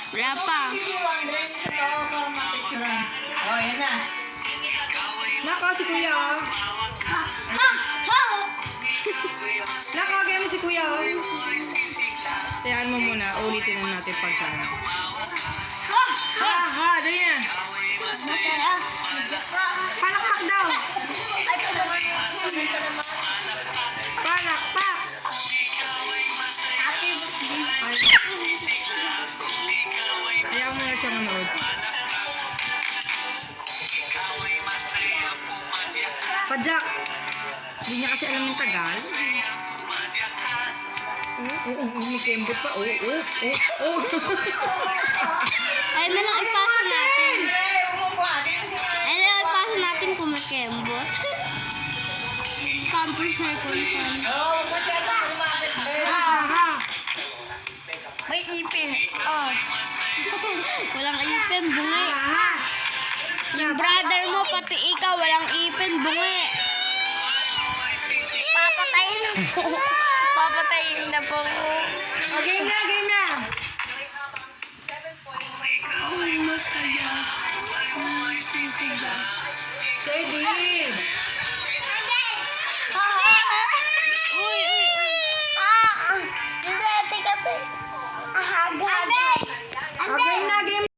Wala pa. Oh, yan na. Nako, si Kuya. Oh. Nako, kaya mo si Kuya. Oh. Tayan mo muna. Ulitin na natin pagkano. Ha, dali na. Masaya. Palakpak daw. Palakpak. Happy birthday. Ayaw mo na siya manood. Pajak. Hindi niya kasi alam yung Tagal. May kembot pa. Oh. Ayun na lang ipasa natin. Ayun na lang ipasa natin kung may kembot. Pampers na ikon. Oh, masyado. Ha. May ipin. Oh. Walang ipin, bungi. Yung brother mo, pati ikaw, walang ipin, bungi. Papatayin na po. Papatayin na po. Oh, game na. Ang masaya. Ang sisiga. Steady.